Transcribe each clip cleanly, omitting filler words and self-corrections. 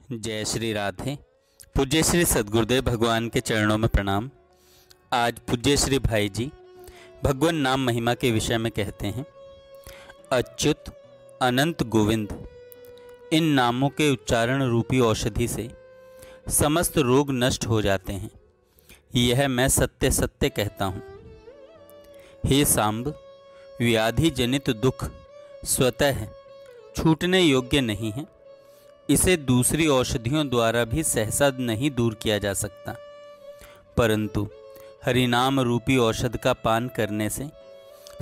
जय श्री राधे। पूज्य श्री सद्गुरुदेव भगवान के चरणों में प्रणाम। आज पूज्य श्री भाई जी भगवान नाम महिमा के विषय में कहते हैं, अच्युत अनंत गोविंद, इन नामों के उच्चारण रूपी औषधि से समस्त रोग नष्ट हो जाते हैं। यह मैं सत्य सत्य कहता हूँ। हे सांब, व्याधि जनित दुख स्वतः छूटने योग्य नहीं है। इसे दूसरी औषधियों द्वारा भी सहसा नहीं दूर किया जा सकता, परंतु हरिनाम रूपी औषध का पान करने से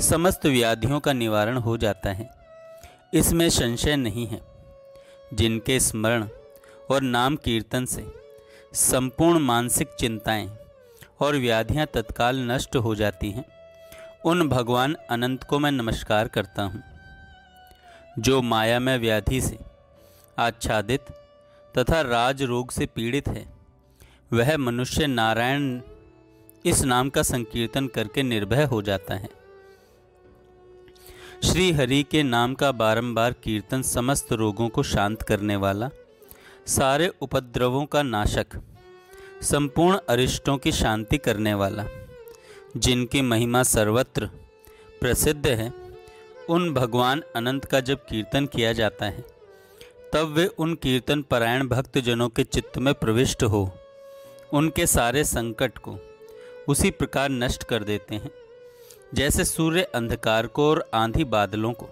समस्त व्याधियों का निवारण हो जाता है। इसमें संशय नहीं है। जिनके स्मरण और नाम कीर्तन से संपूर्ण मानसिक चिंताएं और व्याधियां तत्काल नष्ट हो जाती हैं, उन भगवान अनंत को मैं नमस्कार करता हूँ। जो माया में व्याधि से आच्छादित तथा राज रोग से पीड़ित है, वह मनुष्य नारायण इस नाम का संकीर्तन करके निर्भय हो जाता है। श्री हरि के नाम का बारंबार कीर्तन समस्त रोगों को शांत करने वाला, सारे उपद्रवों का नाशक, संपूर्ण अरिष्टों की शांति करने वाला, जिनकी महिमा सर्वत्र प्रसिद्ध है, उन भगवान अनंत का जब कीर्तन किया जाता है, तब वे उन कीर्तन परायण भक्तजनों के चित्त में प्रविष्ट हो उनके सारे संकट को उसी प्रकार नष्ट कर देते हैं, जैसे सूर्य अंधकार को और आंधी बादलों को।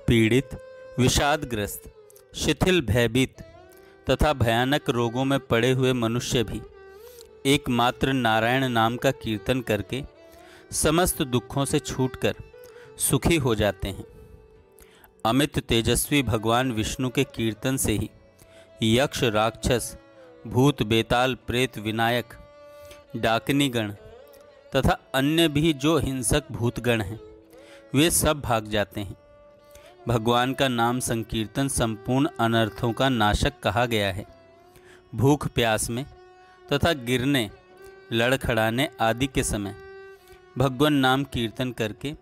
पीड़ित, विषादग्रस्त, शिथिल, भयभीत तथा भयानक रोगों में पड़े हुए मनुष्य भी एकमात्र नारायण नाम का कीर्तन करके समस्त दुखों से छूटकर सुखी हो जाते हैं। अमित तेजस्वी भगवान विष्णु के कीर्तन से ही यक्ष, राक्षस, भूत, बेताल, प्रेत, विनायक, डाकिनीगण तथा अन्य भी जो हिंसक भूतगण हैं, वे सब भाग जाते हैं। भगवान का नाम संकीर्तन संपूर्ण अनर्थों का नाशक कहा गया है। भूख प्यास में तथा गिरने, लड़खड़ाने आदि के समय भगवान नाम कीर्तन करके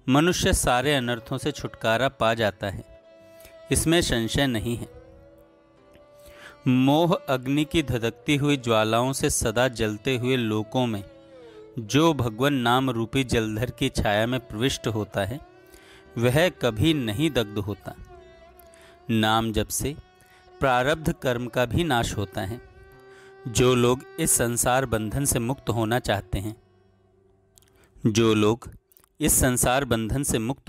मनुष्य सारे अनर्थों से छुटकारा पा जाता है। इसमें संशय नहीं है। मोह अग्नि की धधकती हुई ज्वालाओं से सदा जलते हुए लोकों में जो भगवान नाम रूपी जलधर की छाया में प्रविष्ट होता है, वह कभी नहीं दग्ध होता। नाम जप से प्रारब्ध कर्म का भी नाश होता है। जो लोग इस संसार बंधन से मुक्त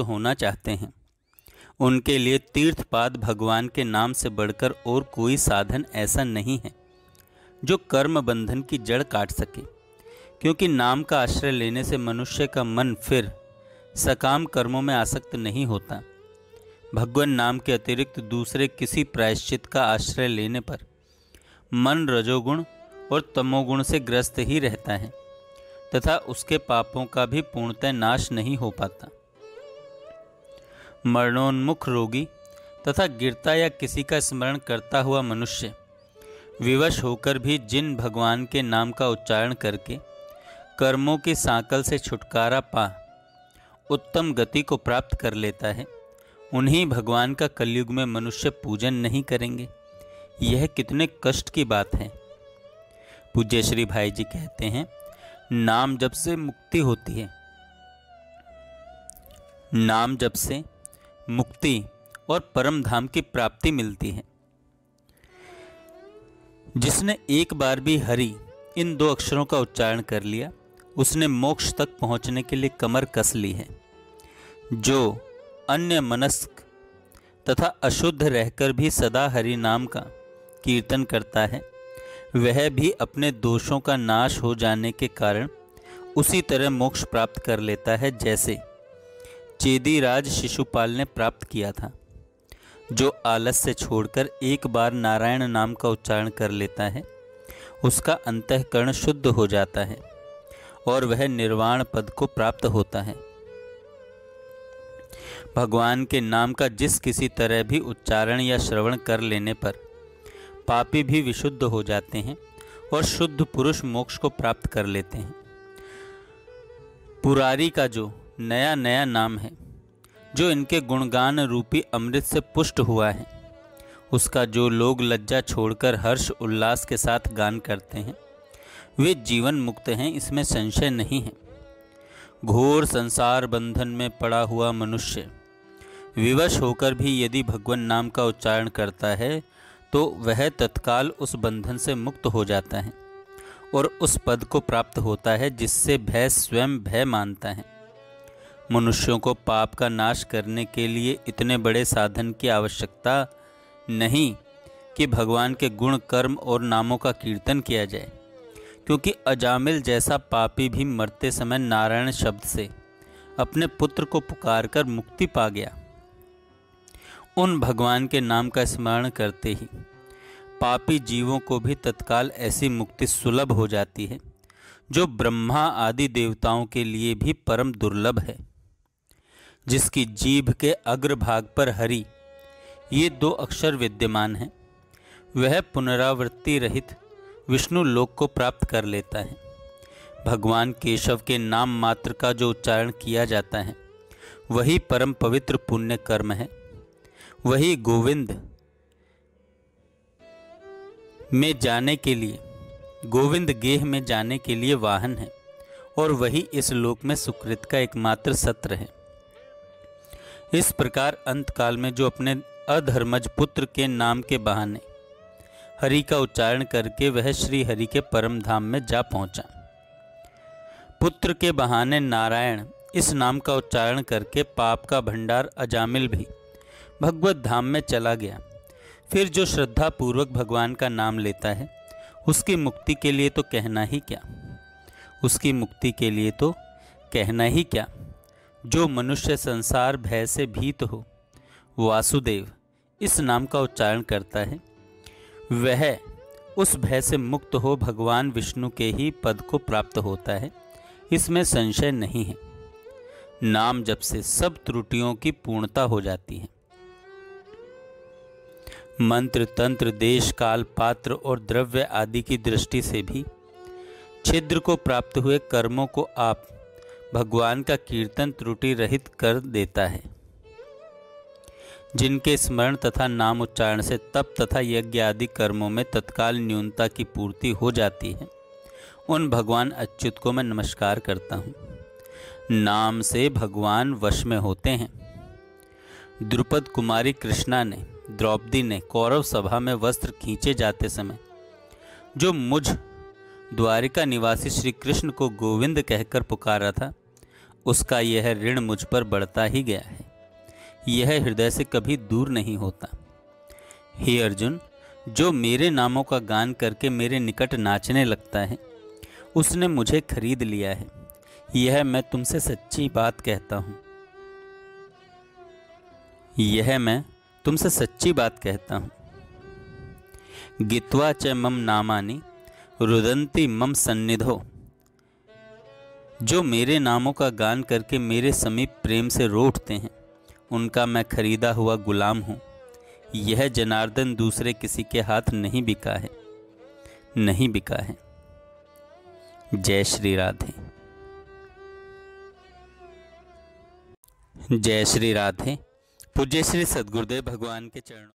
होना चाहते हैं, उनके लिए तीर्थपाद भगवान के नाम से बढ़कर और कोई साधन ऐसा नहीं है जो कर्म बंधन की जड़ काट सके। क्योंकि नाम का आश्रय लेने से मनुष्य का मन फिर सकाम कर्मों में आसक्त नहीं होता। भगवान नाम के अतिरिक्त दूसरे किसी प्रायश्चित का आश्रय लेने पर मन रजोगुण और तमोगुण से ग्रस्त ही रहता है तथा उसके पापों का भी पूर्णतः नाश नहीं हो पाता। मरणोन्मुख रोगी तथा गिरता या किसी का स्मरण करता हुआ मनुष्य विवश होकर भी जिन भगवान के नाम का उच्चारण करके कर्मों की सांकल से छुटकारा पा उत्तम गति को प्राप्त कर लेता है, उन्हीं भगवान का कलयुग में मनुष्य पूजन नहीं करेंगे। यह कितने कष्ट की बात है। पूज्य श्री भाई जी कहते हैं, नाम जप से मुक्ति होती है। नाम जप से मुक्ति और परम धाम की प्राप्ति मिलती है। जिसने एक बार भी हरि इन दो अक्षरों का उच्चारण कर लिया, उसने मोक्ष तक पहुंचने के लिए कमर कस ली है। जो अन्य मनस्क तथा अशुद्ध रहकर भी सदा हरि नाम का कीर्तन करता है, वह भी अपने दोषों का नाश हो जाने के कारण उसी तरह मोक्ष प्राप्त कर लेता है जैसे चेदीराज शिशुपाल ने प्राप्त किया था। जो आलस्य छोड़कर एक बार नारायण नाम का उच्चारण कर लेता है, उसका अंतःकरण शुद्ध हो जाता है और वह निर्वाण पद को प्राप्त होता है। भगवान के नाम का जिस किसी तरह भी उच्चारण या श्रवण कर लेने पर पापी भी विशुद्ध हो जाते हैं और शुद्ध पुरुष मोक्ष को प्राप्त कर लेते हैं। पुरारी का जो नया नया नाम है, जो इनके गुणगान रूपी अमृत से पुष्ट हुआ है, उसका जो लोग लज्जा छोड़कर हर्ष उल्लास के साथ गान करते हैं वे जीवन मुक्त हैं, इसमें संशय नहीं है। घोर संसार बंधन में पड़ा हुआ मनुष्य विवश होकर भी यदि भगवान नाम का उच्चारण करता है तो वह तत्काल उस बंधन से मुक्त हो जाता है और उस पद को प्राप्त होता है जिससे भय स्वयं भय मानता है। मनुष्यों को पाप का नाश करने के लिए इतने बड़े साधन की आवश्यकता नहीं कि भगवान के गुण कर्म और नामों का कीर्तन किया जाए, क्योंकि अजामिल जैसा पापी भी मरते समय नारायण शब्द से अपने पुत्र को पुकारकर मुक्ति पा गया। उन भगवान के नाम का स्मरण करते ही पापी जीवों को भी तत्काल ऐसी मुक्ति सुलभ हो जाती है जो ब्रह्मा आदि देवताओं के लिए भी परम दुर्लभ है। जिसकी जीभ के अग्रभाग पर हरि ये 2 अक्षर विद्यमान हैं, वह पुनरावृत्ति रहित विष्णु लोक को प्राप्त कर लेता है। भगवान केशव के नाम मात्र का जो उच्चारण किया जाता है वही परम पवित्र पुण्य कर्म है, वही गोविंद में जाने के लिए, गोविंद गेह में जाने के लिए वाहन है और वही इस लोक में सुकृत का एकमात्र सत्र है। इस प्रकार अंतकाल में जो अपने अधर्मज पुत्र के नाम के बहाने हरि का उच्चारण करके वह श्री हरि के परम धाम में जा पहुंचा। पुत्र के बहाने नारायण इस नाम का उच्चारण करके पाप का भंडार अजामिल भी भगवत धाम में चला गया। फिर जो श्रद्धा पूर्वक भगवान का नाम लेता है उसकी मुक्ति के लिए तो कहना ही क्या, उसकी मुक्ति के लिए तो कहना ही क्या। जो मनुष्य संसार भय से भीत हो वासुदेव इस नाम का उच्चारण करता है वह उस भय से मुक्त हो भगवान विष्णु के ही पद को प्राप्त होता है, इसमें संशय नहीं है। नाम जप से सब त्रुटियों की पूर्णता हो जाती है। मंत्र तंत्र देश काल पात्र और द्रव्य आदि की दृष्टि से भी छिद्र को प्राप्त हुए कर्मों को आप भगवान का कीर्तन त्रुटि रहित कर देता है। जिनके स्मरण तथा नाम उच्चारण से तप तथा यज्ञ आदि कर्मों में तत्काल न्यूनता की पूर्ति हो जाती है उन भगवान अच्युत को मैं नमस्कार करता हूँ। नाम से भगवान वश में होते हैं। द्रुपद कुमारी कृष्णा ने द्रौपदी ने कौरव सभा में वस्त्र खींचे जाते समय जो मुझ द्वारिका निवासी श्री कृष्ण को गोविंद कहकर पुकारा था उसका यह ऋण मुझ पर बढ़ता ही गया है, यह हृदय से कभी दूर नहीं होता। हे अर्जुन, जो मेरे नामों का गान करके मेरे निकट नाचने लगता है उसने मुझे खरीद लिया है, यह मैं तुमसे सच्ची बात कहता हूँ, यह मैं तुमसे सच्ची बात कहता हूँ। गित्वा च मम नामानि रुदन्ति मम सन्निधो, जो मेरे नामों का गान करके मेरे समीप प्रेम से रो उठते हैं उनका मैं खरीदा हुआ गुलाम हूँ। यह जनार्दन दूसरे किसी के हाथ नहीं बिका है, नहीं बिका है। जय श्री राधे। जय श्री राधे। पूज्य श्री सद्गुरुदेव भगवान के चरणों